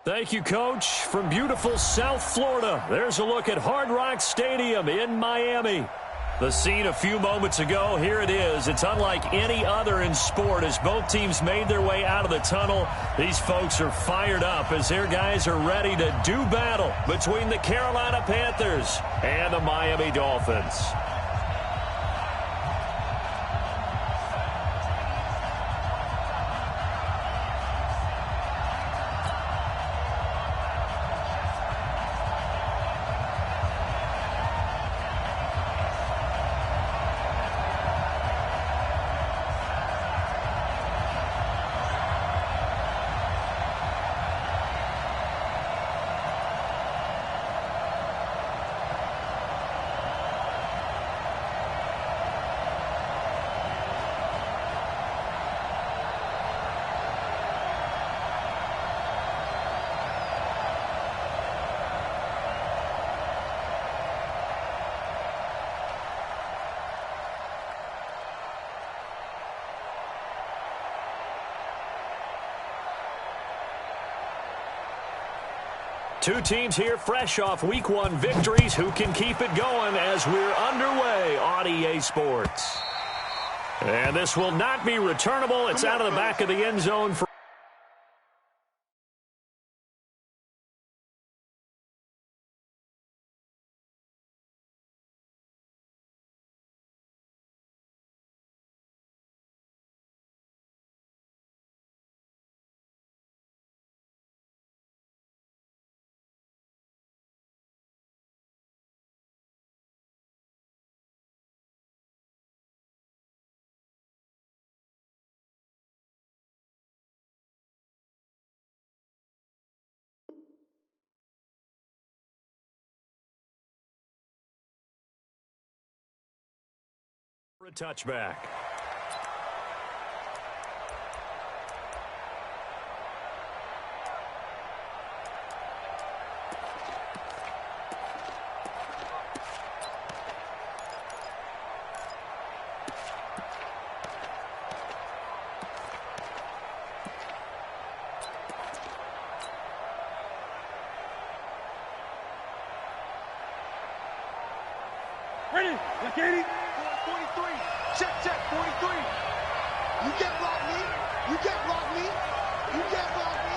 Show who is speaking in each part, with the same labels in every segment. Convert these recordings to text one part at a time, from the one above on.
Speaker 1: Thank you, Coach. From beautiful South Florida, there's a look at Hard Rock Stadium in Miami. The scene a few moments ago, here it is. It's unlike any other in sport as both teams made their way out of the tunnel. These folks are fired up as their guys are ready to do battle between the Carolina Panthers and the Miami Dolphins. Two teams here fresh off Week 1 victories. Who can keep it going as we're underway on EA Sports? And this will not be returnable. It's out of the back of the end zone for a touchback.
Speaker 2: Ready, like 80. 43. Check, 43. You can't block me. You can't block me. You can't block me.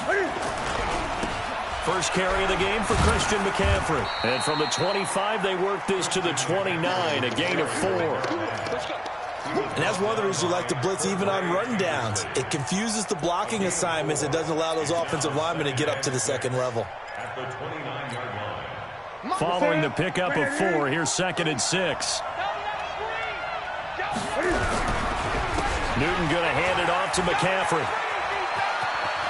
Speaker 2: Ready.
Speaker 1: First carry of the game for Christian McCaffrey. And from the 25, they work this to the 29, a gain of 4.
Speaker 3: And that's one of the reasons you like to blitz even on run downs. It confuses the blocking assignments. It doesn't allow those offensive linemen to get up to the second level.
Speaker 4: At the 29-yard line.
Speaker 1: Following the pickup of 4, here's 2nd and 6. Newton going to hand it off to McCaffrey.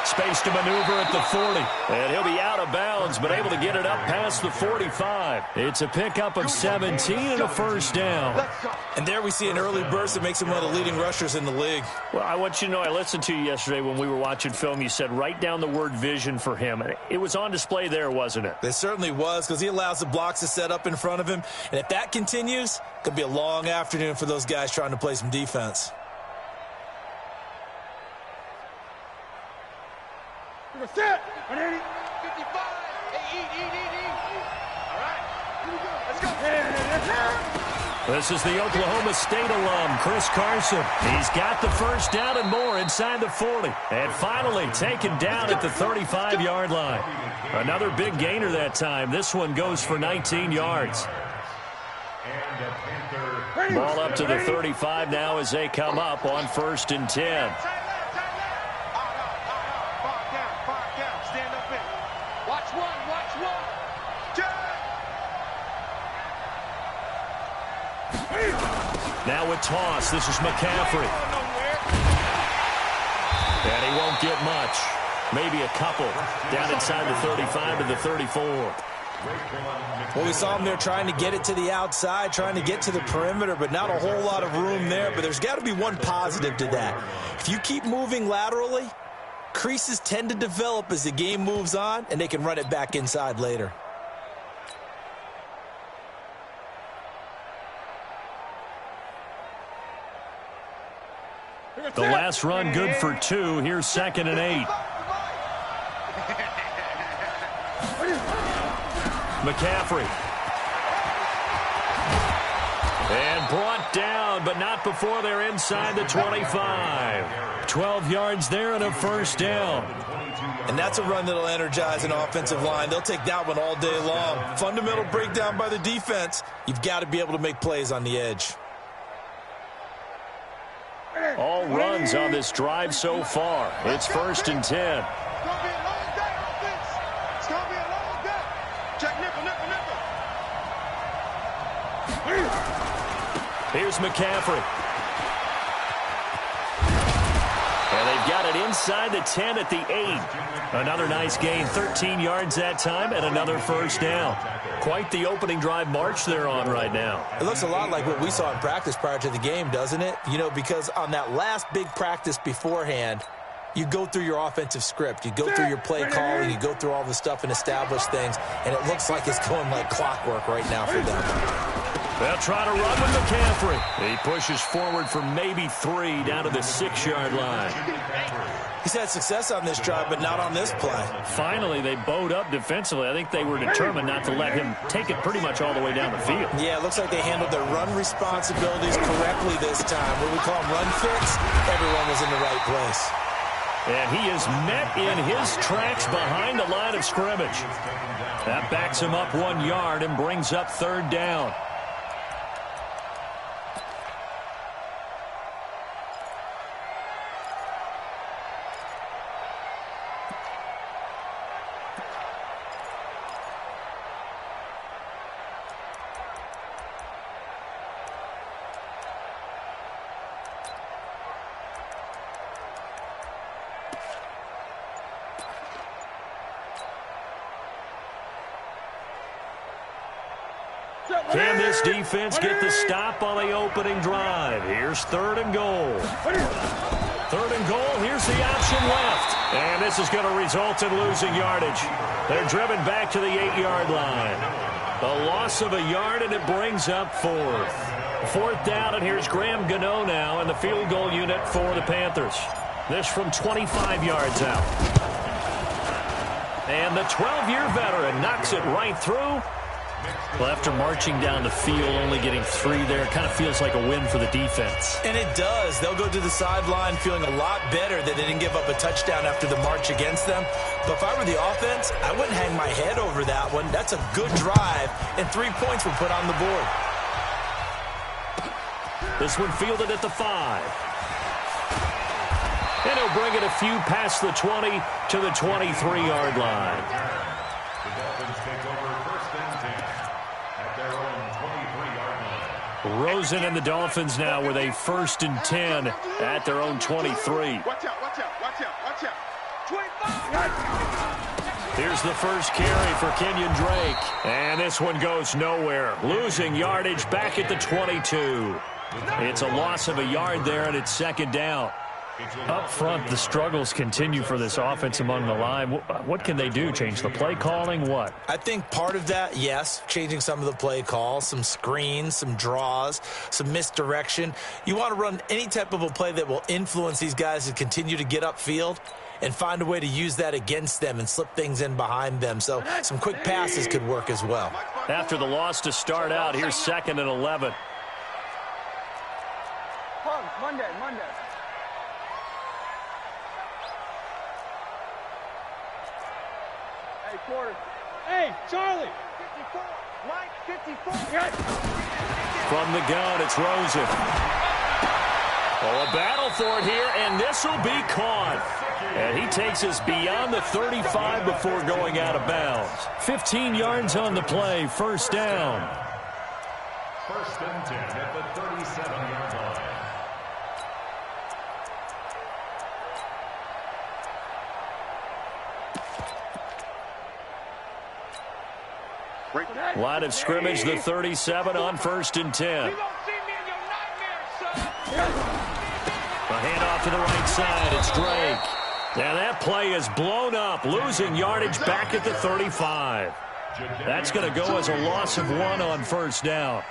Speaker 1: Space to maneuver at the 40. And he'll be out of bounds, but able to get it up past the 45. It's a pickup of 17 and a first down.
Speaker 3: And there we see an early burst that makes him one of the leading rushers in the league.
Speaker 1: Well, I want you to know, I listened to you yesterday when we were watching film. You said write down the word vision for him. It was on display there, wasn't it?
Speaker 3: It certainly was, because he allows the blocks to set up in front of him. And if that continues, it could be a long afternoon for those guys trying to play some defense.
Speaker 2: Set. 180. 55. Hey, All right. Here we go. Let's go.
Speaker 1: This is the Oklahoma State alum, Chris Carson. He's got the first down and more inside the 40. And finally taken down at the 35-yard line. Another big gainer that time. This one goes for 19 yards. Ball up to the 35 now as they come up on 1st and 10. Now with toss, this is McCaffrey. And he won't get much. Maybe a couple. Down inside the 35 to the 34.
Speaker 3: Well, we saw him there trying to get it to the outside, trying to get to the perimeter, but not a whole lot of room there. But there's got to be one positive to that. If you keep moving laterally, creases tend to develop as the game moves on, and they can run it back inside later.
Speaker 1: The last run good for 2. Here's 2nd and 8. McCaffrey. And brought down, but not before they're inside the 25. 12 yards there and a first down.
Speaker 3: And that's a run that'll energize an offensive line. They'll take that one all day long. Fundamental breakdown by the defense. You've got to be able to make plays on the edge.
Speaker 1: All runs on this drive so far. It's 1st and 10.
Speaker 2: It's going to be a long day, offense. It's going to be a long day. Check nickel, nickel, nickel.
Speaker 1: Here's McCaffrey. And they've got it inside the 10 at the 8. Another nice gain, 13 yards that time, and another first down. Quite the opening drive march they're on right now.
Speaker 3: It looks a lot like what we saw in practice prior to the game, doesn't it? You know, because on that last big practice beforehand, you go through your offensive script. You go through your play calling. You go through all the stuff and establish things, and it looks like it's going like clockwork right now for them.
Speaker 1: They'll try to run with McCaffrey. He pushes forward for maybe 3 down to the 6-yard line.
Speaker 3: He's had success on this drive, but not on this play.
Speaker 1: Finally, they bowed up defensively. I think they were determined not to let him take it pretty much all the way down the field.
Speaker 3: Yeah, it looks like they handled their run responsibilities correctly this time. What we call them run fits, everyone was in the right place.
Speaker 1: And he is met in his tracks behind the line of scrimmage. That backs him up 1 yard and brings up 3rd down. Can this defense get the stop on the opening drive? Here's 3rd and goal. 3rd and goal. Here's the option left. And this is going to result in losing yardage. They're driven back to the 8-yard line. A loss of a yard, and it brings up 4th. 4th down, and here's Graham Gano now in the field goal unit for the Panthers. This from 25 yards out. And the 12-year veteran knocks it right through. Well, after marching down the field, only getting 3 there, kind of feels like a win for the defense.
Speaker 3: And it does. They'll go to the sideline feeling a lot better that they didn't give up a touchdown after the march against them. But if I were the offense, I wouldn't hang my head over that one. That's a good drive, and 3 points were put on the board.
Speaker 1: This one fielded at the 5. And he'll bring it a few past the 20 to the 23-yard line.
Speaker 4: The Dolphins take over 1st and 10 at their own 23-yard line.
Speaker 1: Rosen and the Dolphins now with a 1st and 10 at their own 23.
Speaker 2: Watch out, watch out, watch out, watch out. 25.
Speaker 1: Here's the first carry for Kenyon Drake. And this one goes nowhere. Losing yardage back at the 22. It's a loss of a yard there, and it's 2nd down. Up front, the struggles continue for this offense among the line. What can they do? Change the play calling? What?
Speaker 3: I think part of that, yes, changing some of the play calls, some screens, some draws, some misdirection. You want to run any type of a play that will influence these guys to continue to get upfield and find a way to use that against them and slip things in behind them. So some quick passes could work as well.
Speaker 1: After the loss to start out, here's 2nd and 11.
Speaker 2: Monday. Hey, quarter. Hey, Charlie. 54. Mike, 54.
Speaker 1: From the gun, it's Rosen. Well, a battle for it here, and this will be caught. And he takes us beyond the 35 before going out of bounds. 15 yards on the play, 1st down.
Speaker 4: 1st and 10 at the 37-yard line.
Speaker 1: Line of scrimmage, the 37 on 1st and 10. A handoff to the right side. It's Drake. And that play is blown up, losing yardage back at the 35. That's going to go as a loss of 1 on first down.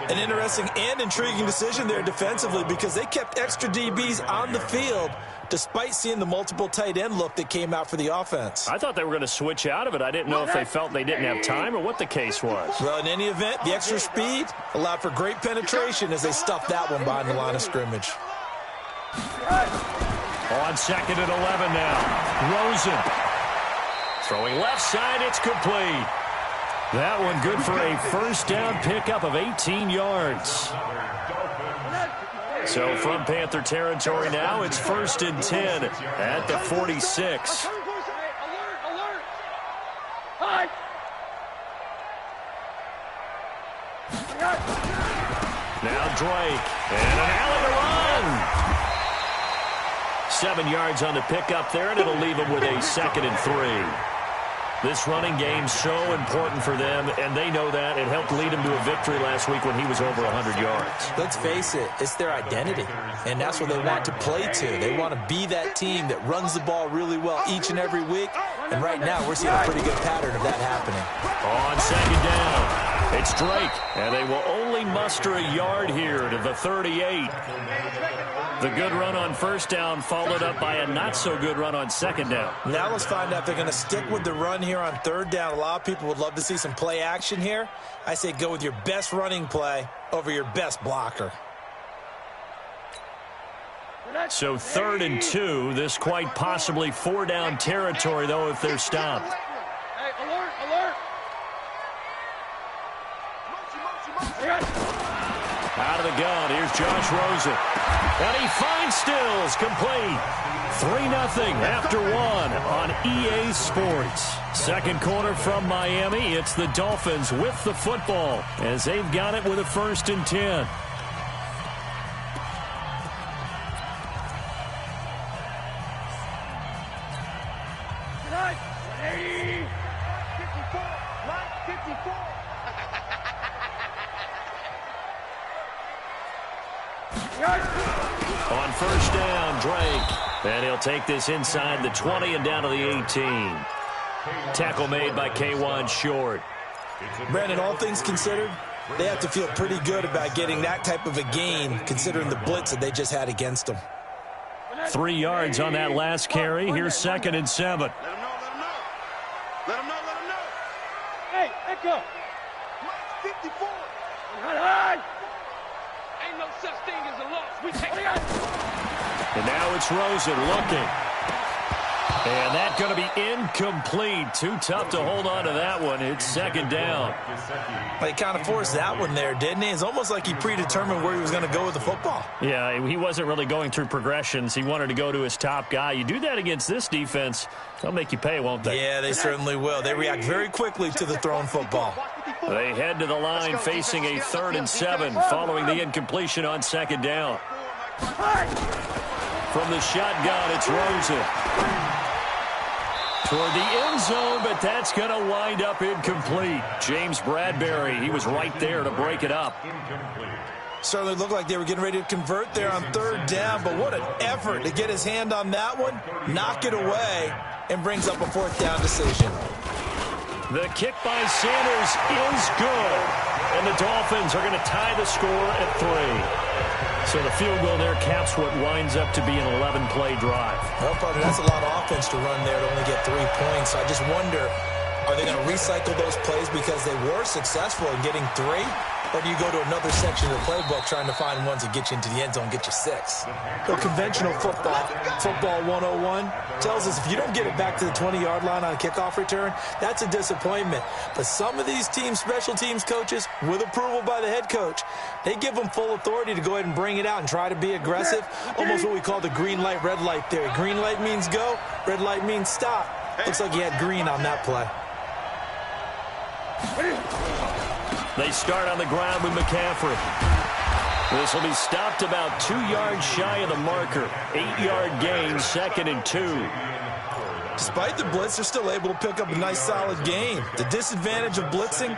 Speaker 3: An interesting and intriguing decision there defensively because they kept extra DBs on the field despite seeing the multiple tight end look that came out for the offense.
Speaker 1: I thought they were going to switch out of it. I didn't know if they felt they didn't have time or what the case was.
Speaker 3: Well, in any event, the extra speed allowed for great penetration as they stuffed that one behind the line of scrimmage.
Speaker 1: On 2nd and 11 now. Rosen. Throwing left side, it's complete. That one good for a first down pickup of 18 yards. So from Panther territory now, it's 1st and 10 at the 46. Now Drake, and an alley to run. 7 yards on the pickup there, and it'll leave him with a 2nd and 3. This running game's so important for them, and they know that. It helped lead him to a victory last week when he was over 100 yards.
Speaker 3: Let's face it, it's their identity, and that's what they want to play to. They want to be that team that runs the ball really well each and every week, and right now we're seeing a pretty good pattern of that happening.
Speaker 1: On 2nd down, it's Drake, and they will only muster a yard here to the 38. The good run on first down followed up by a not-so-good run on 2nd down.
Speaker 3: Now let's find out if they're going to stick with the run here on 3rd down. A lot of people would love to see some play action here. I say go with your best running play over your best blocker.
Speaker 1: So 3rd and 2, this quite possibly 4-down territory, though, if they're stopped.
Speaker 2: Hey, alert, alert.
Speaker 1: Out of the gun, here's Josh Rosen. And he finds Stills, complete. 3-0 after 1 on EA Sports. Second quarter from Miami. It's the Dolphins with the football as they've got it with a 1st and 10. On first down, Drake. And he'll take this inside the 20 and down to the 18. Tackle made by K'Wan Short.
Speaker 3: Brandon, all things considered, they have to feel pretty good about getting that type of a gain considering the blitz that they just had against them.
Speaker 1: 3 yards on that last carry. Here's 2nd and 7.
Speaker 2: Let him know, let him know. Let him know, let him know. Hey, Echo. 54. Ain't no such thing as a loss. We take it.
Speaker 1: And now it's Rosen looking. And that's going to be incomplete. Too tough to hold on to that one. It's 2nd down.
Speaker 3: He kind of forced that one there, didn't he? It's almost like he predetermined where he was going to go with the football.
Speaker 1: Yeah, he wasn't really going through progressions. He wanted to go to his top guy. You do that against this defense, they'll make you pay, won't they?
Speaker 3: Yeah, they certainly will. They react very quickly to the thrown football.
Speaker 1: They head to the line facing a 3rd and 7 following the incompletion on 2nd down. From the shotgun, it's Rosen. Toward the end zone, but that's going to wind up incomplete. James Bradbury, he was right there to break it up.
Speaker 3: Certainly looked like they were getting ready to convert there on 3rd down, but what an effort to get his hand on that one, knock it away, and brings up a 4th down decision.
Speaker 1: The kick by Sanders is good, and the Dolphins are going to tie the score at 3. So the field goal there caps what winds up to be an 11-play drive.
Speaker 3: Well, partner, that's a lot of offense to run there to only get 3 points. I just wonder, are they going to recycle those plays because they were successful in getting 3? Or do you go to another section of the playbook trying to find ones that get you into the end zone, get you 6? So conventional football 101, tells us if you don't get it back to the 20-yard line on a kickoff return, that's a disappointment. But some of these teams, special teams coaches, with approval by the head coach, they give them full authority to go ahead and bring it out and try to be aggressive. Almost what we call the green light, red light theory. Green light means go, red light means stop. Looks like he had green on that play.
Speaker 1: They start on the ground with McCaffrey. This will be stopped about 2 yards shy of the marker. 8-yard gain, 2nd and 2.
Speaker 3: Despite the blitz, they're still able to pick up a nice solid gain. The disadvantage of blitzing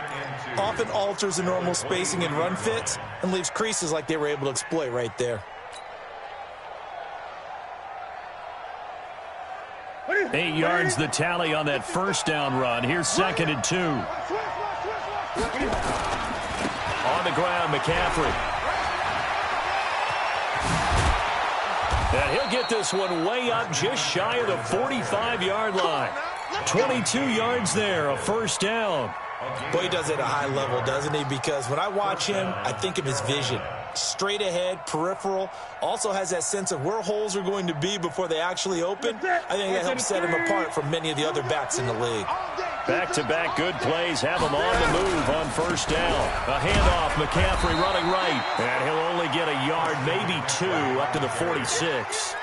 Speaker 3: often alters the normal spacing and run fits and leaves creases like they were able to exploit right there.
Speaker 1: 8 yards the tally on that first down run. Here's 2nd and 2. On the ground, McCaffrey. And he'll get this one way up just shy of the 45-yard line. 22 yards there, a first down.
Speaker 3: Boy, he does it at a high level, doesn't he? Because when I watch him, I think of his vision. Straight ahead, peripheral, also has that sense of where holes are going to be before they actually open. I think that helps set him apart from many of the other backs in the league.
Speaker 1: Back-to-back good plays have him on the move on first down. A handoff, McCaffrey running right. And he'll only get a yard, maybe 2, up to the 46.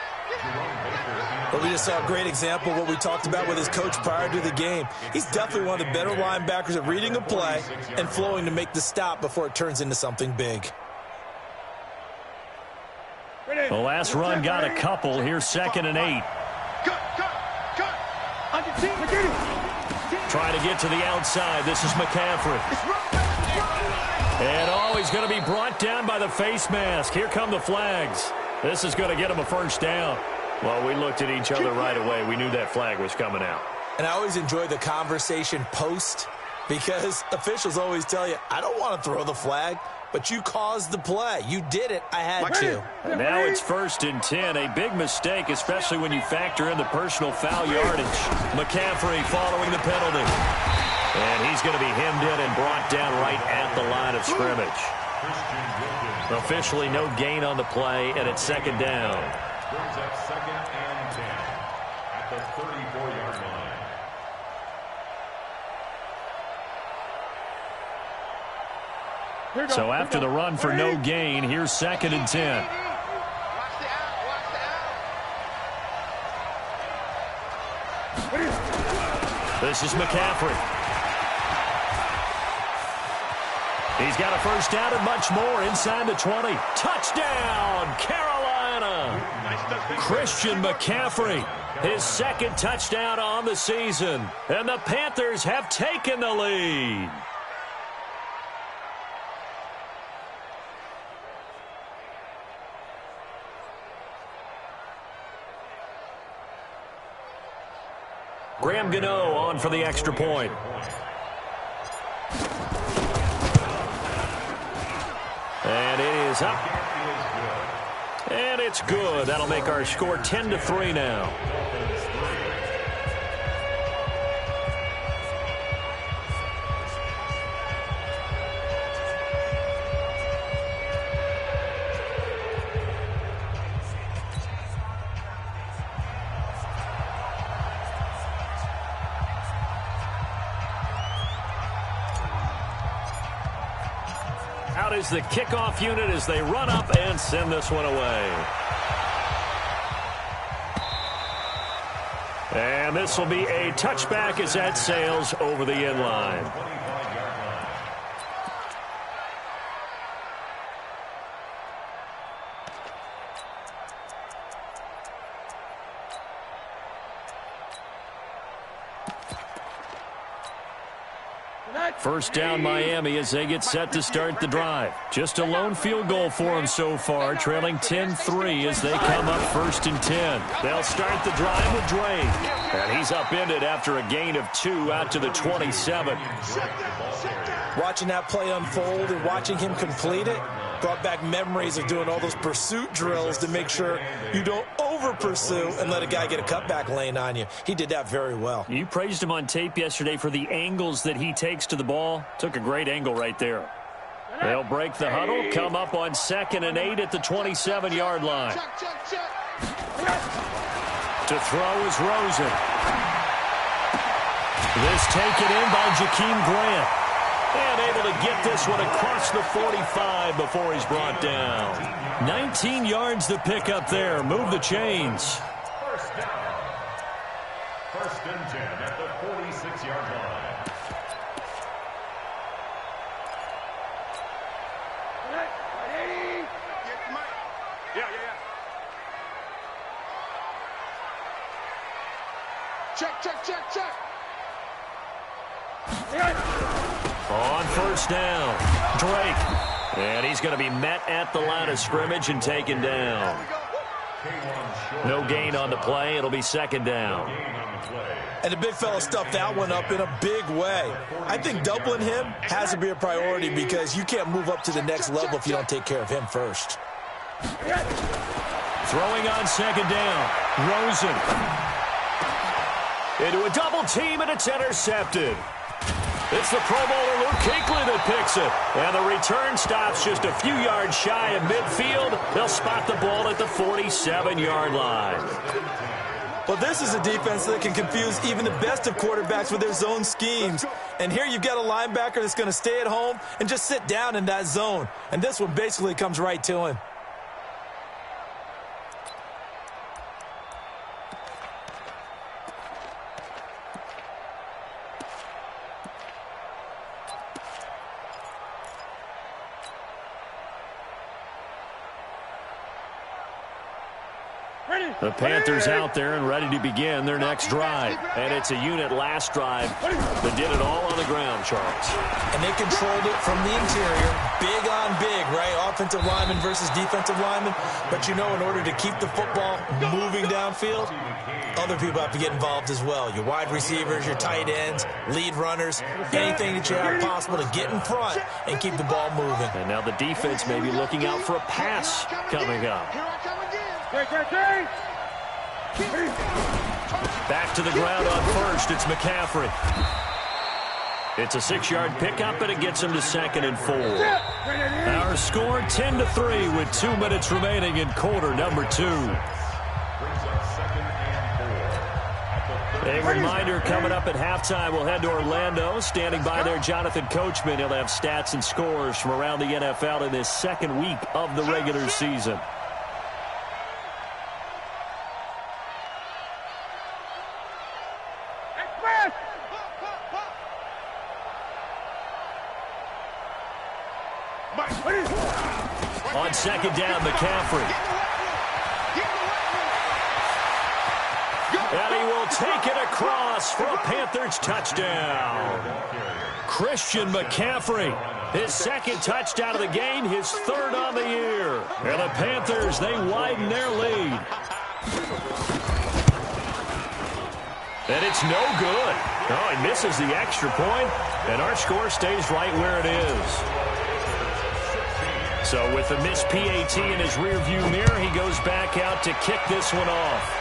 Speaker 3: But we just saw a great example of what we talked about with his coach prior to the game. He's definitely one of the better linebackers at reading a play and flowing to make the stop before it turns into something big.
Speaker 1: The last run got a couple. Here's 2nd and 8. Trying to get to the outside. This is McCaffrey. And he's going to be brought down by the face mask. Here come the flags. This is going to get him a first down. Well, we looked at each other right away. We knew that flag was coming out.
Speaker 3: And I always enjoy the conversation post because officials always tell you, I don't want to throw the flag, but you caused the play. You did it. I had to.
Speaker 1: And now it's 1st and 10. A big mistake, especially when you factor in the personal foul yardage. McCaffrey following the penalty. And he's going to be hemmed in and brought down right at the line of scrimmage. Officially no gain on the play, and it's 2nd down.
Speaker 4: Brings up 2nd and 10 at the 34-yard line.
Speaker 1: So after the run for no gain, here's 2nd and 10. This is McCaffrey. He's got a first down and much more inside the 20. Touchdown, Carolina! Christian McCaffrey, his 2nd touchdown on the season. And the Panthers have taken the lead. Graham Gano on for the extra point. And it is up. And it's good. That'll make our score 10-3 now. Out is the kickoff unit as they run up and send this one away. And this will be a touchback as that sails over the end line. First down Miami as they get set to start the drive. Just a lone field goal for them so far, trailing 10-3 as they come up 1st and 10. They'll start the drive with Drake. And he's upended after a gain of 2 out to the 27.
Speaker 3: Watching that play unfold and watching him complete it brought back memories of doing all those pursuit drills to make sure you don't over-pursue and let a guy get a cutback lane on you. He did that very well.
Speaker 1: You praised him on tape yesterday for the angles that he takes to the ball. Took a great angle right there. They'll break the huddle, come up on 2nd and 8 at the 27-yard line. To throw is Rosen. This taken in by Jakeem Grant. And able to get this one across the 45 before he's brought down. 19 yards to pick up there. Move the chains.
Speaker 4: First down. 1st and 10 at the 46-yard line.
Speaker 2: Check.
Speaker 1: On first down, Drake. And he's going to be met at the line of scrimmage and taken down. No gain on the play. It'll be 2nd down.
Speaker 3: And the big fella stuffed that one up in a big way. I think doubling him has to be a priority because you can't move up to the next level if you don't take care of him first.
Speaker 1: Throwing on second down. Rosen. Into a double team, and it's intercepted. It's the Pro Bowler Luke Kuechly that picks it. And the return stops just a few yards shy of midfield. They'll spot the ball at the 47-yard line.
Speaker 3: Well, this is a defense that can confuse even the best of quarterbacks with their zone schemes. And here you've got a linebacker that's going to stay at home and just sit down in that zone. And this one basically comes right to him.
Speaker 1: The Panthers out there and ready to begin their next drive. And it's a unit last drive that did it all on the ground, Charles.
Speaker 3: And they controlled it from the interior. Big on big, right? Offensive lineman versus defensive lineman. But you know, in order to keep the football moving downfield, other people have to get involved as well. Your wide receivers, your tight ends, lead runners, anything that you have possible to get in front and keep the ball moving.
Speaker 1: And now the defense may be looking out for a pass coming up. Back to the ground on first. It's McCaffrey. It's a 6-yard pickup, and it gets him to 2nd and 4. Our score 10-3 with 2 minutes remaining in quarter number 2. A reminder coming up at halftime, we'll head to Orlando. Standing by there, Jonathan Coachman. He'll have stats and scores from around the NFL in this second week of the regular season. On second down, McCaffrey. And he will take it across for a Panthers touchdown. Christian McCaffrey, his 2nd touchdown of the game, his 3rd on the year. And the Panthers, they widen their lead. And it's no good. Oh, he misses the extra point, and our score stays right where it is. So with the missed PAT in his rearview mirror, he goes back out to kick this one off.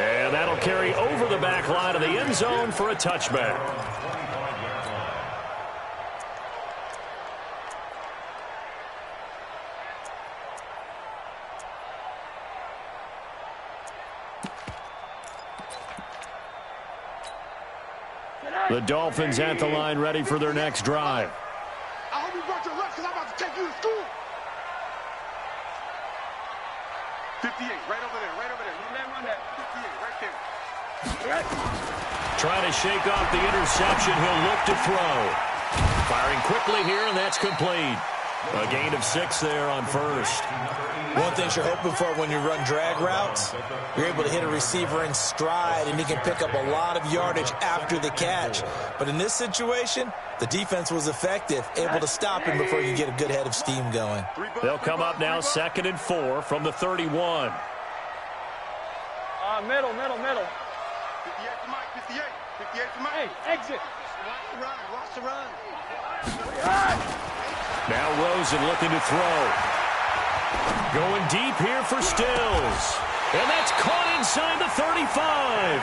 Speaker 1: And that'll carry over the back line of the end zone for a touchback. The Dolphins at the line ready for their next drive.
Speaker 2: I hope you brought your lunch because I'm about to take you to school. 58, right over there, right over there. You let run that. 58, right there.
Speaker 1: Trying to shake off the interception. He'll look to throw. Firing quickly here, and that's complete. A gain of 6 there on first.
Speaker 3: One thing you're hoping for when you run drag routes, you're able to hit a receiver in stride, and he can pick up a lot of yardage after the catch. But in this situation, the defense was effective, able to stop him before you get a good head of steam going.
Speaker 1: They'll come up now 2nd and 4 from the 31.
Speaker 5: Middle.
Speaker 2: 58 to Mike, 58. 58 to Mike.
Speaker 5: Hey, exit.
Speaker 2: Watch the run.
Speaker 1: Now Rosen looking to throw. Going deep here for Stills. And that's caught inside the 35.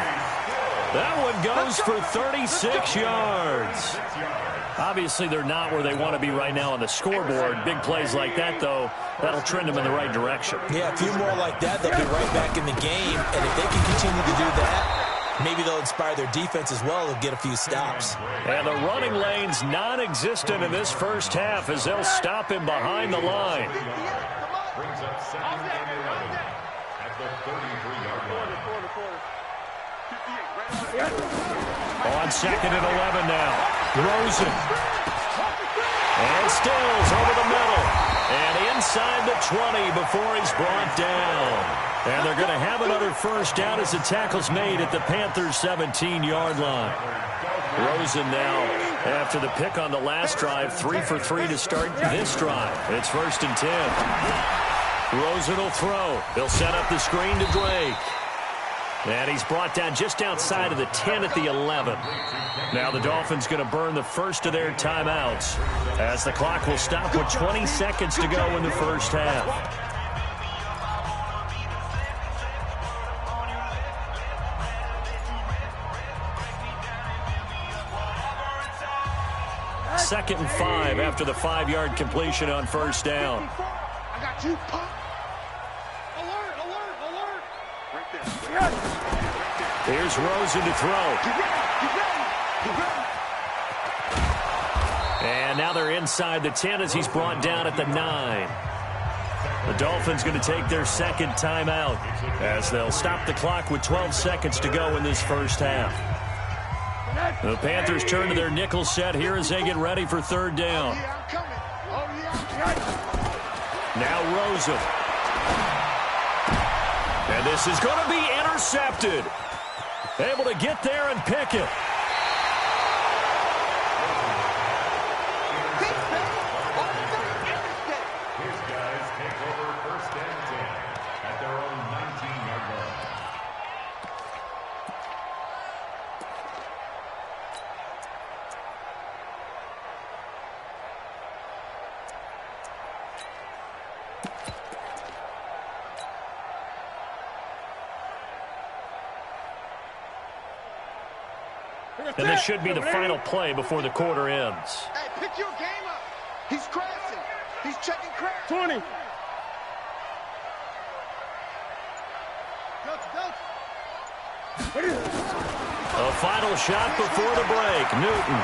Speaker 1: That one goes for 36 yards. Obviously, they're not where they want to be right now on the scoreboard. Big plays like that, though, that'll trend them in the right direction.
Speaker 3: Yeah, a few more like that, they'll be right back in the game. And if they can continue to do that, maybe they'll inspire their defense as well and get a few stops.
Speaker 1: And the running lane's non-existent in this first half as they'll stop him behind the line.
Speaker 4: Brings up 2nd and 11 at the 33-yard line.
Speaker 1: On 2nd and 11 now. Rosen. And Stills over the middle. And inside the 20 before he's brought down. And they're going to have another first down as the tackle's made at the Panthers' 17-yard line. Rosen now, after the pick on the last drive, 3 for 3 to start this drive. It's 1st and 10. Rosen will throw. He'll set up the screen to Drake. And he's brought down just outside of the 10 at the 11. Now the Dolphins going to burn the first of their timeouts as the clock will stop with 20 seconds to go in the first half. Second and 5 after the 5-yard completion on first down.
Speaker 2: I got you, pop. Alert, alert, alert. Right there.
Speaker 1: Here's Rosen to throw.
Speaker 2: Get ready, get ready.
Speaker 1: And now they're inside the 10 as he's brought down at the 9. The Dolphins going to take their second timeout as they'll stop the clock with 12 seconds to go in this first half. The Panthers turn to their nickel set here as they get ready for third down.
Speaker 2: Yeah, I'm coming. Oh, yeah.
Speaker 1: Now Rosen. And this is going to be intercepted. Able to get there and pick it.
Speaker 4: His guys take over first and 10 at their own 19-yard line.
Speaker 1: And this should be the final play before the quarter ends.
Speaker 2: Hey, pick your game up. He's crashing. He's checking crash.
Speaker 5: 20.
Speaker 1: A final shot before the break. Newton.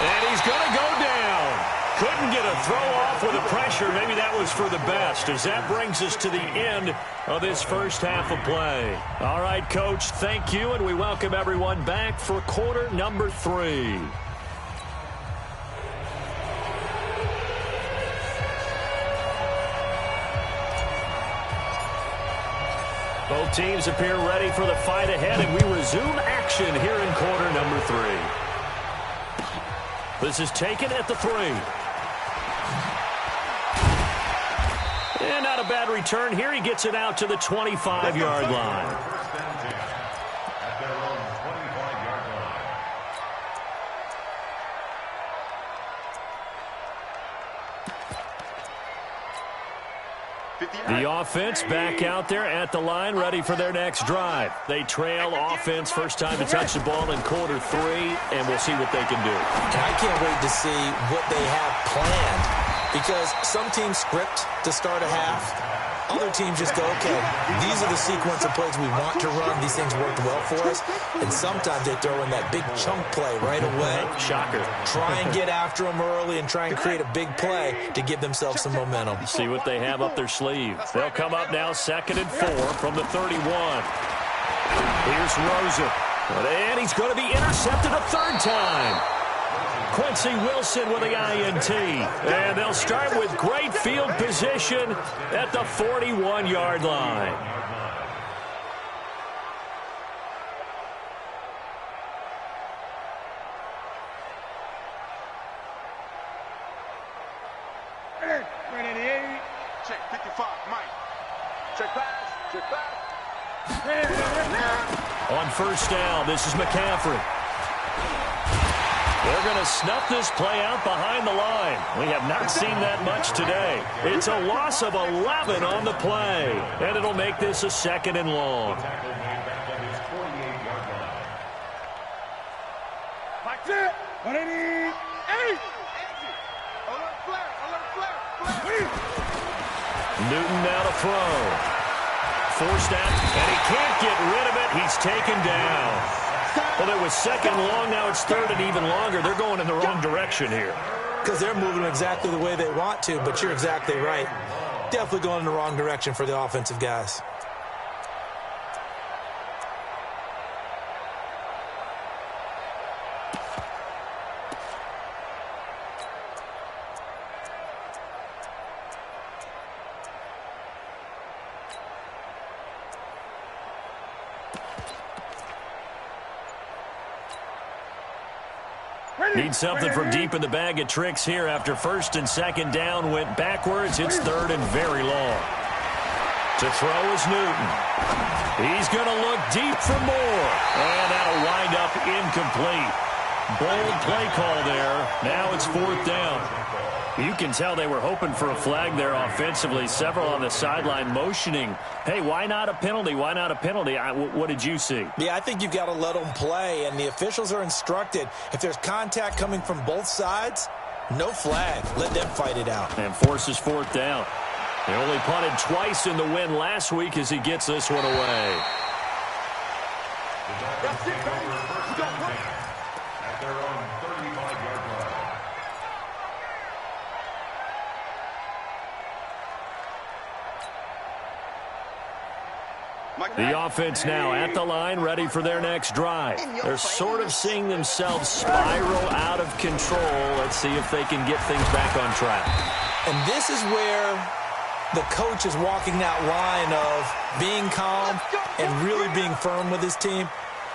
Speaker 1: And he's going to go down. Couldn't get a throw off with the pressure. Maybe that was for the best, as that brings us to the end of this first half of play. All right, Coach, thank you, and we welcome everyone back for quarter number 3. Both teams appear ready for the fight ahead, and we resume action here in quarter number 3. This is taken at the 3. And not a bad return here. He gets it out to the 25-yard line.
Speaker 4: First and 10 at their own 25-yard line.
Speaker 1: The offense back out there at the line, ready for their next drive. They trail offense first time to touch the ball in quarter 3, and we'll see what they can do.
Speaker 3: And I can't wait to see what they have planned, because some teams script to start a half. Other teams just go, okay, these are the sequence of plays we want to run. These things worked well for us. And sometimes they throw in that big chunk play right away.
Speaker 1: Shocker.
Speaker 3: Try and get after them early and try and create a big play to give themselves some momentum.
Speaker 1: See what they have up their sleeve. They'll come up now second and 4 from the 31. Here's Rosen. And he's going to be intercepted a third time. Quincy Wilson with the INT. And they'll start with great field position at the 41-yard line.
Speaker 2: Check 55, Mike. Check pass. Check pass.
Speaker 1: On first down, this is McCaffrey. They're going to snuff this play out behind the line. We have not seen that much today. It's a loss of 11 on the play, and it'll make this a second and long.
Speaker 4: Tackle made back at his 48-yard line.
Speaker 5: That's it. 188.
Speaker 2: Alert flare. Alert flare.
Speaker 1: Newton now to throw. Forced out, and he can't get rid of it. He's taken down. Well, it was second long. Now it's third and even longer. They're going in the wrong direction here.
Speaker 3: Because they're moving exactly the way they want to, but you're exactly right. Definitely going in the wrong direction for the offensive guys.
Speaker 1: Need something from deep in the bag of tricks here after first and second down went backwards. It's third and very long. To throw is Newton. He's going to look deep for more. And that'll wind up incomplete. Bold play call there. Now it's 4th down. You can tell they were hoping for a flag there offensively. Several on the sideline motioning, hey, why not a penalty? Why not a penalty? What did you see?
Speaker 3: Yeah, I think you've got to let them play, and the officials are instructed. If there's contact coming from both sides, no flag. Let them fight it out.
Speaker 1: And forces 4th down. They only punted twice in the win last week as he gets this one away.
Speaker 2: That's it, baby. You got one.
Speaker 4: At their own 35-yard line.
Speaker 1: The offense now at the line, ready for their next drive. They're sort of seeing themselves spiral out of control. Let's see if they can get things back on track.
Speaker 3: And this is where the coach is walking that line of being calm and really being firm with his team.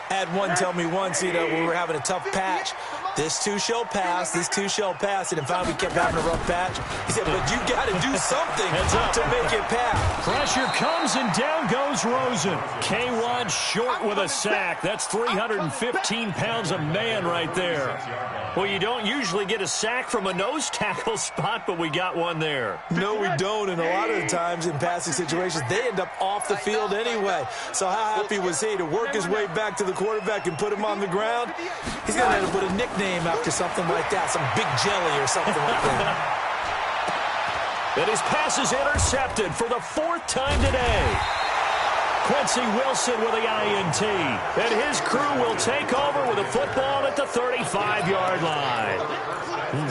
Speaker 3: Had one tell me once, we were having a tough patch. This too shall pass, this too shall pass. And finally we kept having a rough patch. He said, but you got to do something to make it pass.
Speaker 1: Pressure comes and down goes Rosen. K1 short with a sack. That's 315 pounds a man right there. Well, you don't usually get a sack from a nose tackle spot, but we got one there.
Speaker 3: No, we don't. And a lot of the times in passing situations, they end up off the field anyway. So how happy was he to work his way back to the quarterback and put him on the ground? He's going to have to put a nickname after something like that, some big jelly or something like that.
Speaker 1: And his pass is intercepted for the 4th time today. Quincy Wilson with the INT. And his crew will take over with a football at the 35-yard line.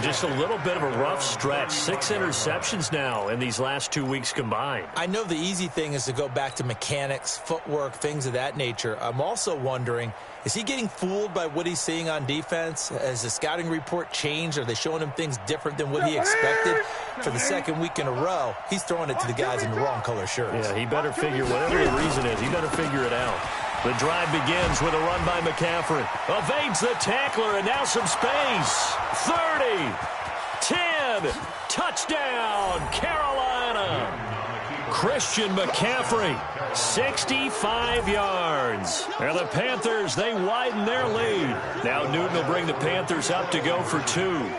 Speaker 1: Just a little bit of a rough stretch. 6 interceptions now in these last 2 weeks combined.
Speaker 3: I know the easy thing is to go back to mechanics, footwork, things of that nature. I'm also wondering, is he getting fooled by what he's seeing on defense? Has the scouting report changed? Are they showing him things different than what he expected? For the 2nd week in a row, he's throwing it to the guys in the wrong color shirts.
Speaker 1: Yeah, he better figure, whatever the reason is, he better figure it out. The drive begins with a run by McCaffrey. Evades the tackler, and now some space. 30, 10, touchdown, Carolina. Christian McCaffrey, 65 yards. And the Panthers, they widen their lead. Now Newton will bring the Panthers up to go for 2.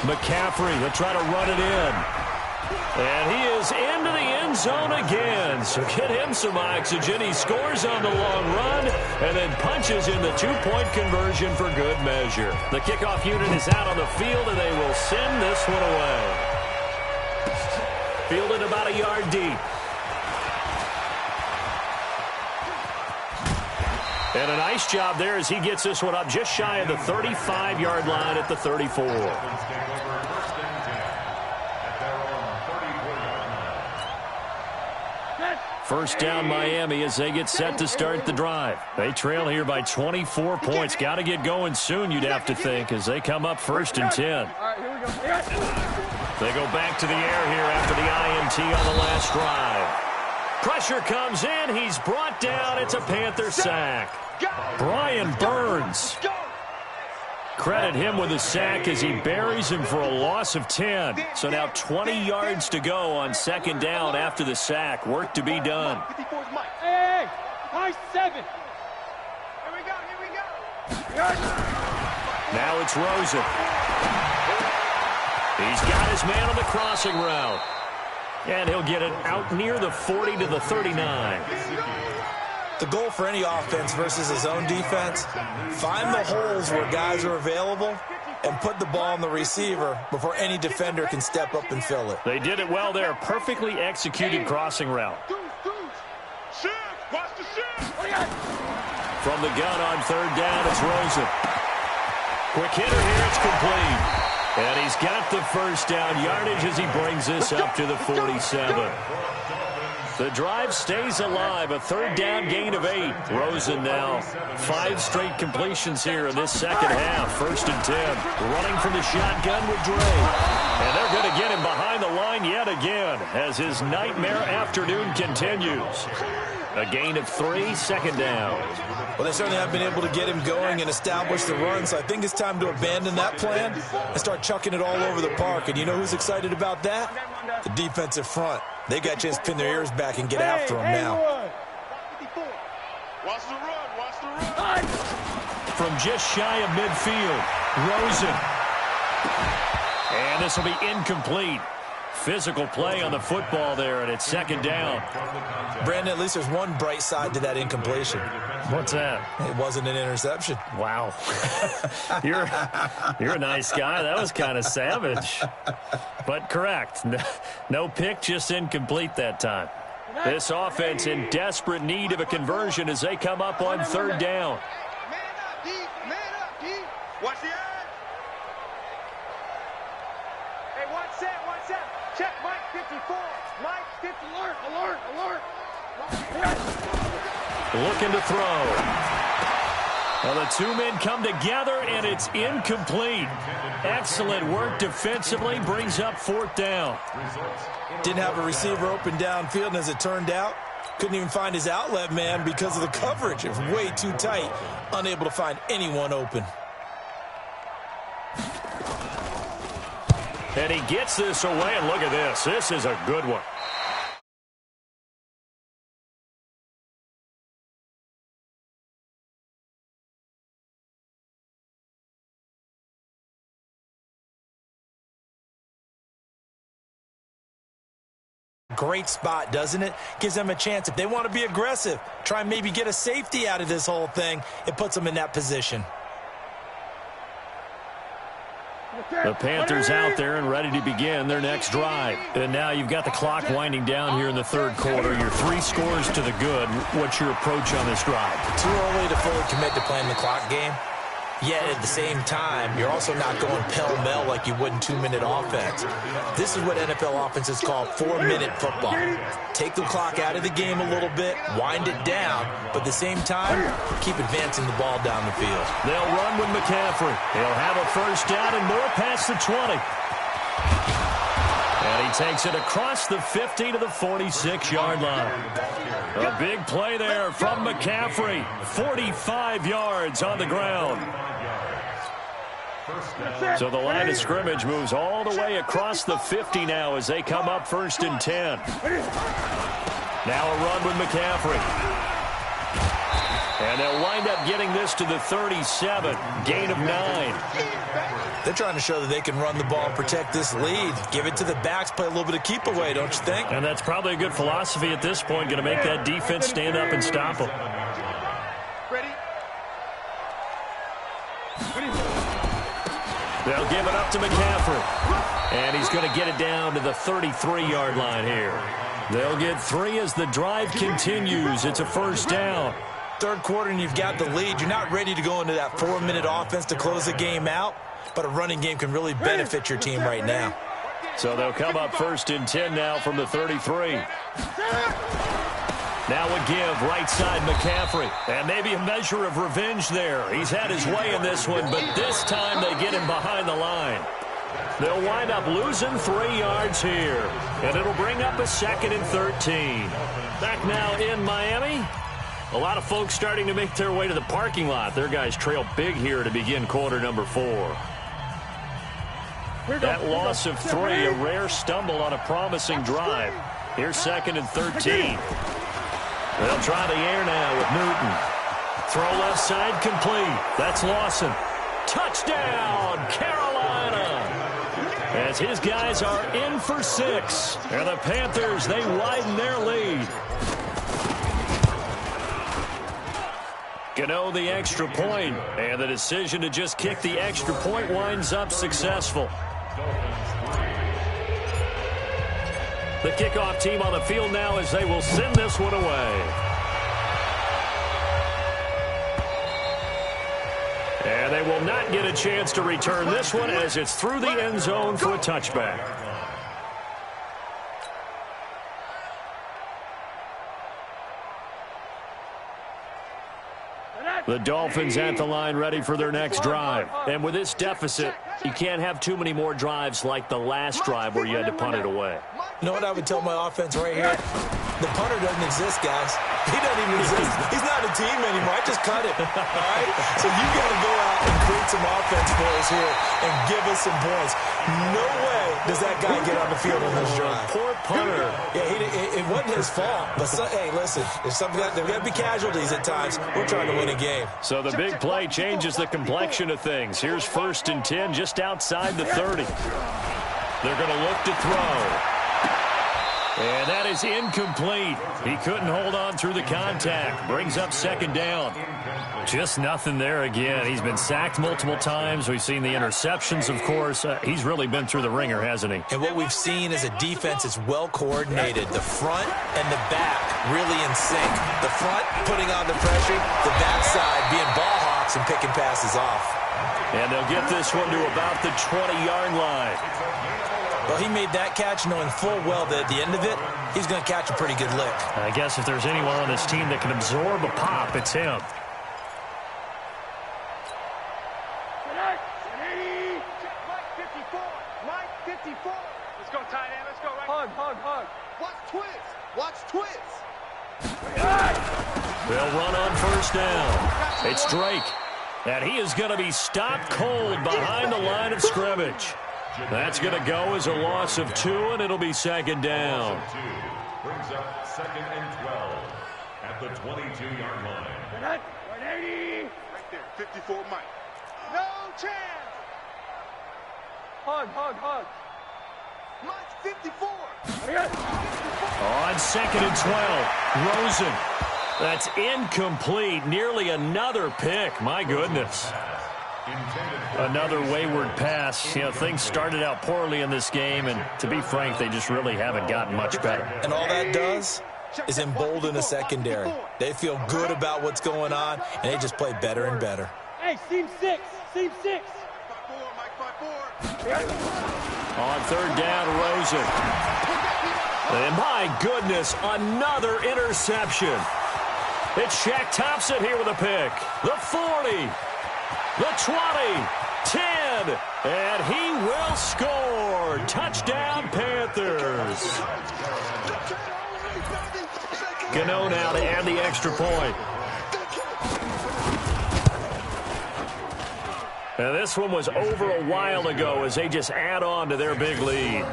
Speaker 1: McCaffrey, he'll try to run it in. And he is into the end zone again. So get him some oxygen. He scores on the long run and then punches in the 2-point conversion for good measure. The kickoff unit is out on the field, and they will send this one away. Fielded about a yard deep. And a nice job there as he gets this one up just shy of the 35-yard line at the 34. First down Miami as they get set to start the drive. They trail here by 24 points. Got to get going soon, you'd have to think, as they come up 1st and 10.
Speaker 5: All right, here we go.
Speaker 1: They go back to the air here after the INT on the last drive. Pressure comes in. He's brought down. It's a Panther sack. Brian Burns. Credit him with a sack as he buries him for a loss of 10. So now 20 yards to go on 2nd down after the sack. Work to be done.
Speaker 5: Hey, nice 7.
Speaker 2: Here we go, here we go.
Speaker 1: Now it's Rosen. He's got his man on the crossing route. And he'll get it out near the 40 to the 39.
Speaker 3: The goal for any offense versus his own defense, find the holes where guys are available and put the ball on the receiver before any defender can step up and fill it.
Speaker 1: They did it well there. Perfectly executed crossing route. From the gun on 3rd down, it's Rosen. Quick hitter here, it's complete. And he's got the first down yardage as he brings this up to the 47. The drive stays alive. A 3rd down gain of 8. Rosen now 5 straight completions here in this 2nd half. 1st and 10. Running from the shotgun with Dre. And they're going to get him behind the line yet again as his nightmare afternoon continues. A gain of 3, 2nd down.
Speaker 3: Well, they certainly have been able to get him going and establish the run, so I think it's time to abandon that plan and start chucking it all over the park. And you know who's excited about that? The defensive front. They got a chance to pin their ears back and get after him now.
Speaker 2: Watch the run. Watch the run.
Speaker 1: From just shy of midfield, Rosen. And this will be incomplete. Physical play on the football there, and it's second down.
Speaker 3: Brandon, at least there's one bright side to that incompletion.
Speaker 1: What's that?
Speaker 3: It wasn't an interception.
Speaker 1: Wow. You're a nice guy. That was kind of savage. But correct. No pick, just incomplete that time. This offense in desperate need of a conversion as they come up on third down.
Speaker 2: Man up, D. Man up, D. Watch the edge. Hey, watch that. Watch that. Check Mike 54. Mike 50. Alert, alert, alert.
Speaker 1: Looking to throw. Well, the two men come together, and it's incomplete. Excellent work defensively, brings up fourth down.
Speaker 3: Didn't have a receiver open downfield, and as it turned out, couldn't even find his outlet man because of the coverage. It was way too tight, unable to find anyone open.
Speaker 1: And he gets this away, and look at this. This is a good one.
Speaker 3: Great spot, doesn't it? Gives them a chance. If they want to be aggressive, try and maybe get a safety out of this whole thing, it puts them in that position.
Speaker 1: The Panthers out there and ready to begin their next drive. And now you've got the clock winding down here in the third quarter. Your 3 scores to the good. What's your approach on this drive?
Speaker 3: Too early to fully commit to playing the clock game. Yet at the same time, you're also not going pell-mell like you would in 2-minute offense. This is what NFL offenses call 4-minute football. Take the clock out of the game a little bit, wind it down, but at the same time, keep advancing the ball down the field.
Speaker 1: They'll run with McCaffrey. He'll have a first down and more past the 20. And he takes it across the 50 to the 46-yard line. A big play there from McCaffrey. 45 yards on the ground. So the line of scrimmage moves all the way across the 50 now as they come up 1st and 10. Now a run with McCaffrey. And they'll wind up getting this to the 37. Gain of 9.
Speaker 3: They're trying to show that they can run the ball and protect this lead. Give it to the backs, play a little bit of keep away, don't you think?
Speaker 1: And that's probably a good philosophy at this point. Going to make that defense stand up and stop them.
Speaker 2: Ready?
Speaker 1: They'll give it up to McCaffrey. And he's going to get it down to the 33-yard line here. They'll get 3 as the drive continues. It's a first down.
Speaker 3: Third quarter and you've got the lead. You're not ready to go into that 4-minute offense to close the game out, but a running game can really benefit your team right now.
Speaker 1: So they'll come up 1st and 10 now from the 33. Now a give, right side McCaffrey. And maybe a measure of revenge there. He's had his way in this one, but this time they get him behind the line. They'll wind up losing 3 yards here. And it'll bring up a 2nd and 13. Back now in Miami. A lot of folks starting to make their way to the parking lot. Their guys trail big here to begin quarter number 4. That loss of 3, a rare stumble on a promising drive. Here's 2nd and 13. They'll try the air now with Newton. Throw left side complete. That's Lawson. Touchdown, Carolina! As his guys are in for 6. And the Panthers, they widen their lead. Gano the extra point, and the decision to just kick the extra point winds up successful. The kickoff team on the field now as they will send this one away. And they will not get a chance to return this one as it's through the end zone for a touchback. The Dolphins at the line ready for their next drive. And with this deficit, you can't have too many more drives like the last drive where you had to punt it away.
Speaker 3: You know what I would tell my offense right here? The punter doesn't exist, guys. He doesn't even exist. He's not a team anymore. I just cut him. All right? So you got to go out and create some offense for us here and give us some points. No way does that guy get on the field on this drive.
Speaker 1: Poor punter.
Speaker 3: Yeah, it wasn't his fault. But, hey, listen, there's got to be casualties at times. We're trying to win a game.
Speaker 1: So the big play changes the complexion of things. Here's 1st and 10 just outside the 30. They're going to look to throw. And that is incomplete. He couldn't hold on through the contact. Brings up 2nd down. Just nothing there again. He's been sacked multiple times. We've seen the interceptions, of course. He's really been through the ringer, hasn't he?
Speaker 3: And what we've seen is a defense that's well coordinated. The front and the back really in sync. The front putting on the pressure. The backside being ball hawks and picking passes off.
Speaker 1: And they'll get this one to about the 20-yard line.
Speaker 3: Well, he made that catch knowing full well that at the end of it, he's going to catch a pretty good lick.
Speaker 1: I guess if there's anyone on this team that can absorb a pop, it's him.
Speaker 2: Mike 54. Let's go, tight end. Let's go. Right.
Speaker 5: Hug.
Speaker 2: Watch twist.
Speaker 1: They'll run on 1st down. It's Drake. And he is going to be stopped cold behind the line of scrimmage. That's going to go as a loss of 2, and it'll be 2nd down.
Speaker 4: Brings up 2nd and 12 at the 22-yard line.
Speaker 2: Right there, 54 Mike. No chance.
Speaker 5: Hug.
Speaker 2: Mike 54.
Speaker 1: On 2nd and 12, Rosen. That's incomplete. Nearly another pick. My goodness. Another wayward pass. You know, things started out poorly in this game, and to be frank, they just really haven't gotten much better.
Speaker 3: And all that does is embolden the secondary. They feel good about what's going on, and they just play better and better.
Speaker 5: Hey, seam 6.
Speaker 2: Mike 54.
Speaker 1: On 3rd down, Rosen. And my goodness, another interception. It's Shaq Thompson here with a pick. The 40. The 20, 10, and he will score. Touchdown, Panthers. Gano now to add the extra point. Now this one was over a while ago as they just add on to their big lead.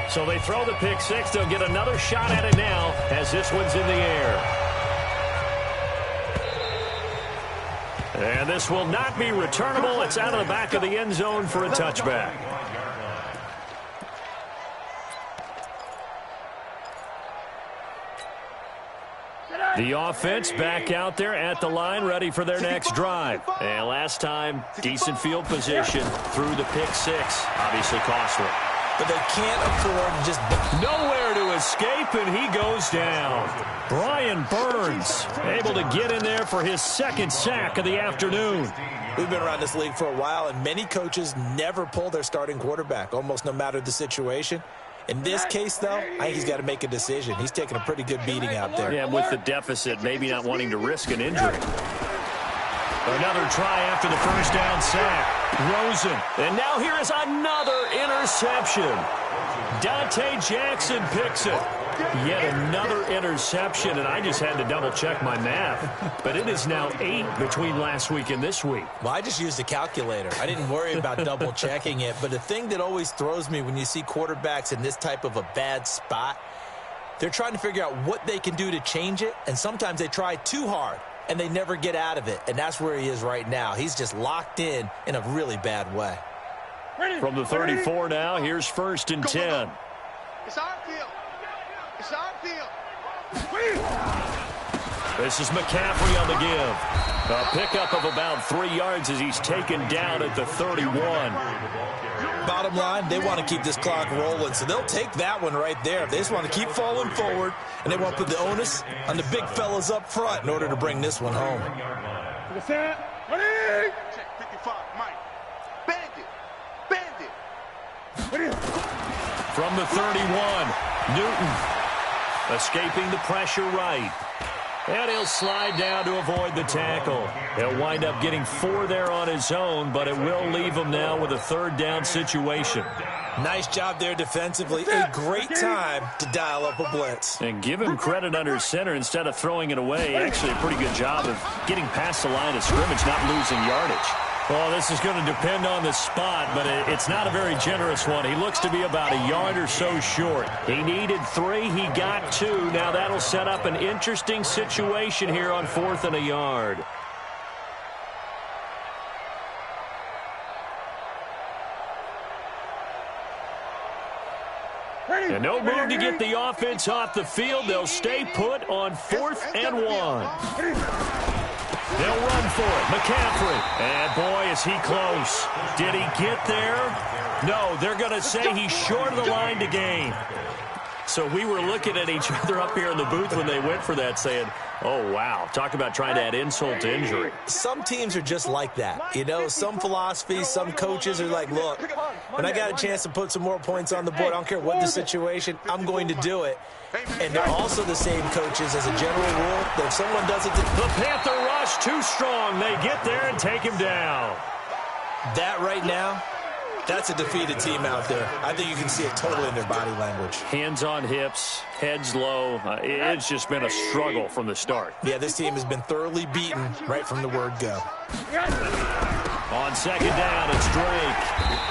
Speaker 1: So they throw the pick 6. They'll get another shot at it now as this one's in the air. And this will not be returnable. It's out of the back of the end zone for a touchback. The offense back out there at the line, ready for their next drive. And last time, decent field position through the pick 6. Obviously costly.
Speaker 3: But they can't afford to just...
Speaker 1: Nowhere to escape, and he goes down. Brian Burns able to get in there for his 2nd sack of the afternoon.
Speaker 3: We've been around this league for a while, and many coaches never pull their starting quarterback, almost no matter the situation. In this case, though, I think he's got to make a decision. He's taking a pretty good beating out there.
Speaker 1: Yeah, with the deficit, maybe not wanting to risk an injury. Another try after the 1st down sack. Rosen. And now here is another interception. Dante Jackson picks it. Yet another interception, and I just had to double-check my math. But it is now 8 between last week and this week.
Speaker 3: Well, I just used a calculator. I didn't worry about double-checking it. But the thing that always throws me when you see quarterbacks in this type of a bad spot, they're trying to figure out what they can do to change it, and sometimes they try too hard, and they never get out of it. And that's where he is right now. He's just locked in a really bad way.
Speaker 1: From the 34 now, here's 1st and 10.
Speaker 2: It's our field. It's our field.
Speaker 1: This is McCaffrey on the give. A pickup of about 3 yards as he's taken down at the 31.
Speaker 3: Bottom line, they want to keep this clock rolling, so they'll take that one right there. They just want to keep falling forward, and they want to put the onus on the big fellas up front in order to bring this one home.
Speaker 2: Check 55, Mike. Bandit.
Speaker 1: From the 31, Newton escaping the pressure right. And he'll slide down to avoid the tackle. He'll wind up getting 4 there on his own, but it will leave him now with a 3rd down situation.
Speaker 3: Nice job there defensively. A great time to dial up a blitz.
Speaker 1: And give him credit under center instead of throwing it away. Actually, a pretty good job of getting past the line of scrimmage, not losing yardage. Well, this is going to depend on the spot, but it's not a very generous one. He looks to be about a yard or so short. He needed 3. He got 2. Now that'll set up an interesting situation here on 4th and a yard. And no move to get the offense off the field. They'll stay put on 4th and 1. They'll run for it. McCaffrey. And, boy, is he close. Did he get there? No, they're going to say he's short of the line to gain. So we were looking at each other up here in the booth when they went for that saying, oh, wow, talk about trying to add insult to injury.
Speaker 3: Some teams are just like that. You know, some philosophies, some coaches are like, look, when I got a chance to put some more points on the board, I don't care what the situation, I'm going to do it. And they're also the same coaches as a general rule that if someone does it to
Speaker 1: the Panther rush too strong. They get there and take him down.
Speaker 3: That right now, that's a defeated team out there. I think you can see it totally in their body language.
Speaker 1: Hands on hips, heads low. It's just been a struggle from the start.
Speaker 3: Yeah, this team has been thoroughly beaten right from the word go.
Speaker 1: On 2nd down, it's Drake.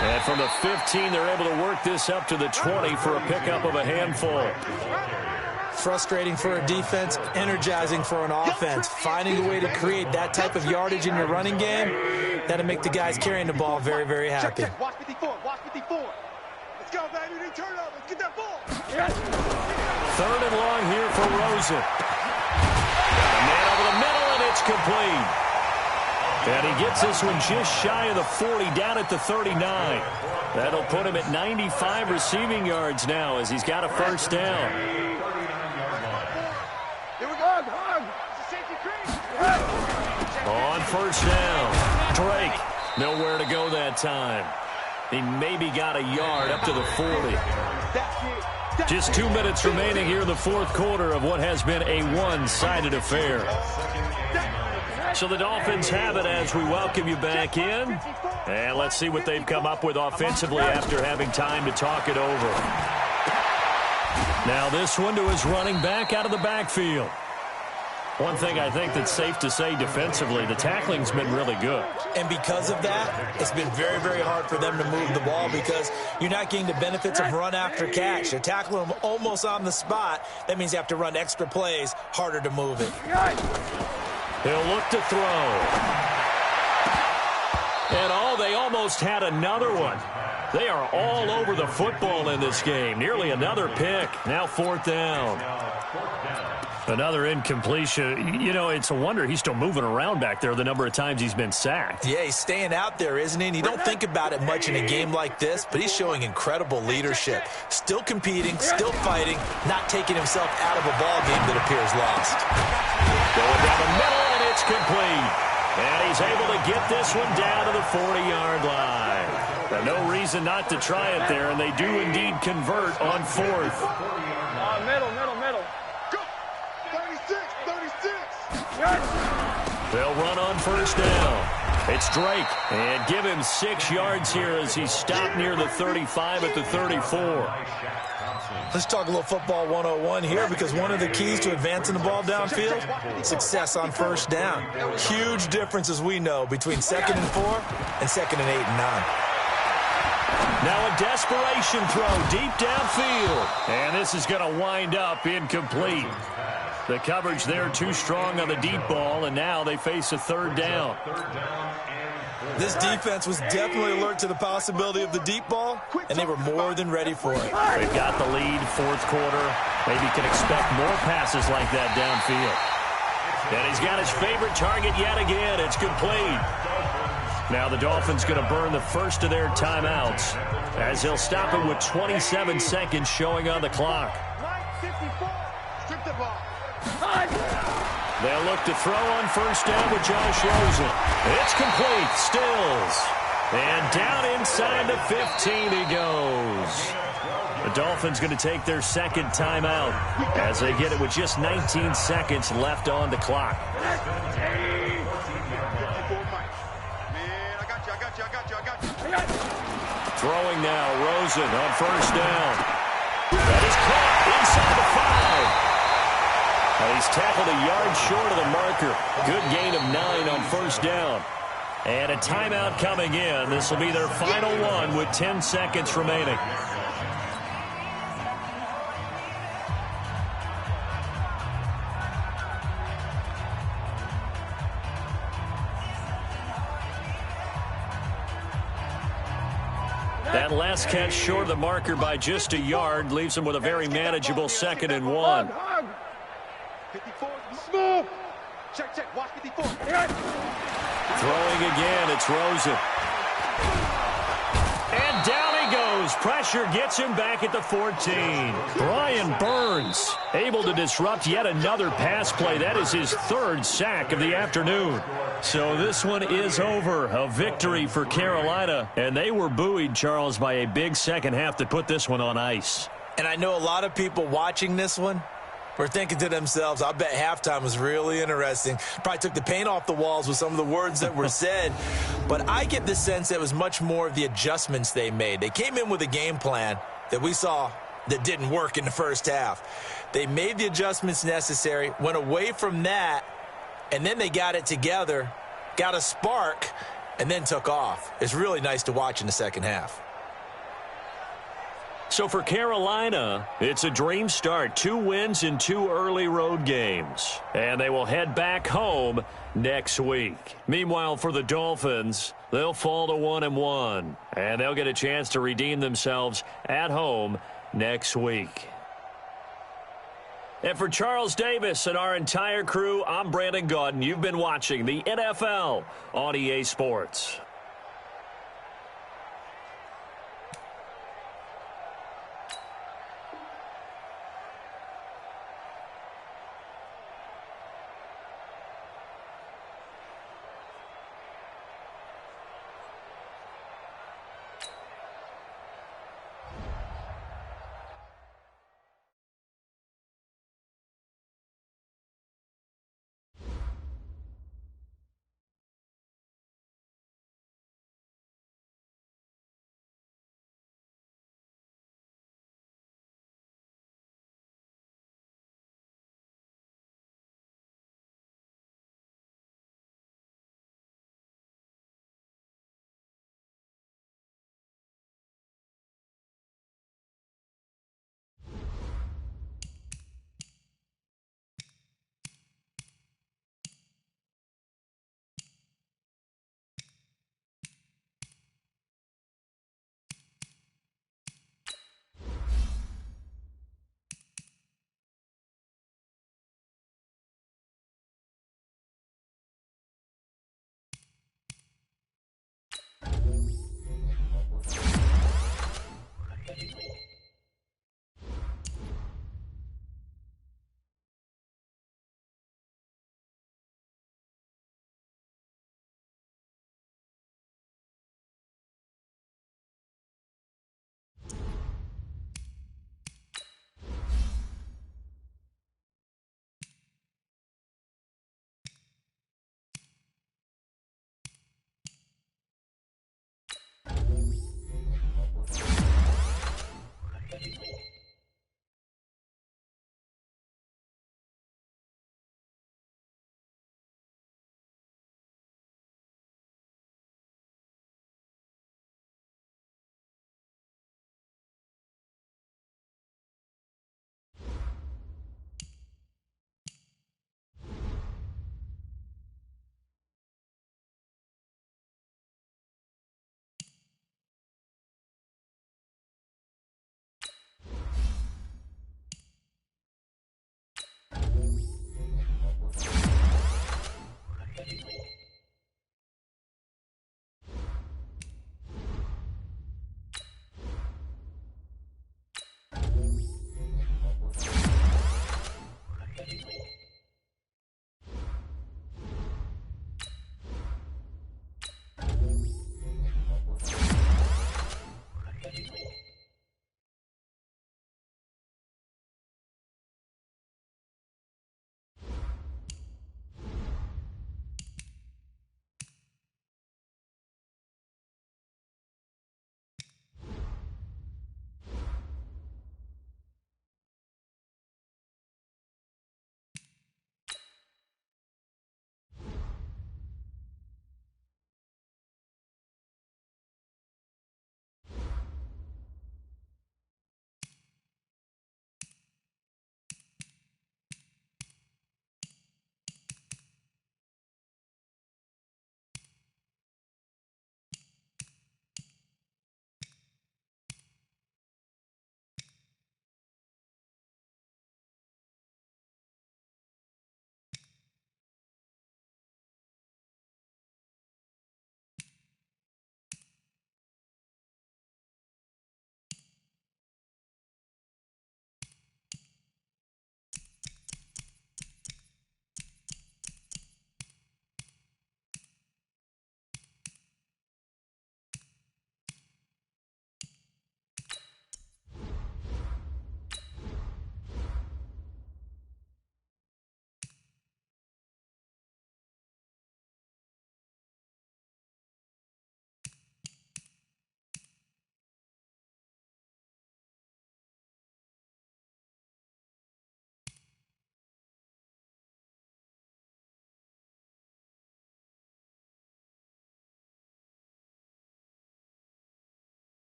Speaker 1: And from the 15, they're able to work this up to the 20 for a pickup of a handful.
Speaker 3: Frustrating for a defense, energizing for an offense. Finding a way to create that type of yardage in your running game, that'll make the guys carrying the ball very, very happy.
Speaker 2: Check. Watch 54. Watch 54. Let's go, baby. They turn up. Let's get that ball.
Speaker 1: 3rd and long here for Rosen. A man over the middle, and it's complete. And he gets this one just shy of the 40, down at the 39. That'll put him at 95 receiving yards now as he's got a 1st down.
Speaker 2: Here we go.
Speaker 1: On 1st down, Drake. Nowhere to go that time. He maybe got a yard up to the 40. Just 2 minutes remaining here in the 4th quarter of what has been a one-sided affair. So the Dolphins have it as we welcome you back in. And let's see what they've come up with offensively after having time to talk it over. Now this one to his running back out of the backfield. One thing I think that's safe to say defensively, the tackling's been really good.
Speaker 3: And because of that, it's been very, very hard for them to move the ball because you're not getting the benefits of run after catch. You're tackling them almost on the spot. That means you have to run extra plays, harder to move it.
Speaker 1: He'll look to throw. And they almost had another one. They are all over the football in this game. Nearly another pick. Now 4th down. Another incompletion. You know, it's a wonder he's still moving around back there the number of times he's been sacked.
Speaker 3: Yeah, he's staying out there, isn't he? And you don't think about it much in a game like this, but he's showing incredible leadership. Still competing, still fighting, not taking himself out of a ball game that appears lost.
Speaker 1: Going down the middle, and it's complete. And he's able to get this one down to the 40-yard line. And no reason not to try it there, and they do indeed convert on 4th.
Speaker 5: Middle.
Speaker 2: Go. 36.
Speaker 1: They'll run on 1st down. It's Drake. And give him 6 yards here as he's stopped near the 35 at the 34.
Speaker 3: Let's talk a little football 101 here because one of the keys to advancing the ball downfield, success on 1st down. Huge difference, as we know, between 2nd and 4 and 2nd and 8 and 9.
Speaker 1: Now a desperation throw deep downfield. And this is going to wind up incomplete. The coverage there too strong on the deep ball, and now they face a 3rd down.
Speaker 3: This defense was definitely alert to the possibility of the deep ball, and they were more than ready for it.
Speaker 1: They've got the lead, 4th quarter. Maybe can expect more passes like that downfield. And he's got his favorite target yet again. It's complete. Now the Dolphins going to burn the first of their timeouts as they'll stop it with 27 seconds showing on the clock. They'll look to throw on 1st down with Josh Rosen. It's complete. Stills. And down inside the 15 he goes. The Dolphins going to take their 2nd timeout as they get it with just 19 seconds left on the clock. Throwing now, Rosen on first down. That is caught inside the 5. And he's tackled a yard short of the marker. Good gain of 9 on first down. And a timeout coming in. This will be their final one with 10 seconds remaining. That last catch short of the marker by just a yard leaves him with a very manageable 2nd and 1.
Speaker 2: 54, smooth. Check, watch 54.
Speaker 1: Throwing again, it's Rosen. And down he goes. Pressure gets him back at the 14. Brian Burns able to disrupt yet another pass play. That is his 3rd sack of the afternoon. So this one is over. A victory for Carolina. And they were buoyed, Charles, by a big second half to put this one on ice.
Speaker 3: And I know a lot of people watching this one were thinking to themselves, I bet halftime was really interesting. Probably took the paint off the walls with some of the words that were said. But I get the sense that it was much more of the adjustments they made. They came in with a game plan that we saw that didn't work in the first half. They made the adjustments necessary, went away from that, and then they got it together, got a spark, and then took off. It's really nice to watch in the second half.
Speaker 1: So for Carolina, it's a dream start. 2 wins in 2 early road games. And they will head back home next week. Meanwhile, for the Dolphins, they'll fall to 1-1. And they'll get a chance to redeem themselves at home next week. And for Charles Davis and our entire crew, I'm Brandon Gaudin. You've been watching the NFL on EA Sports.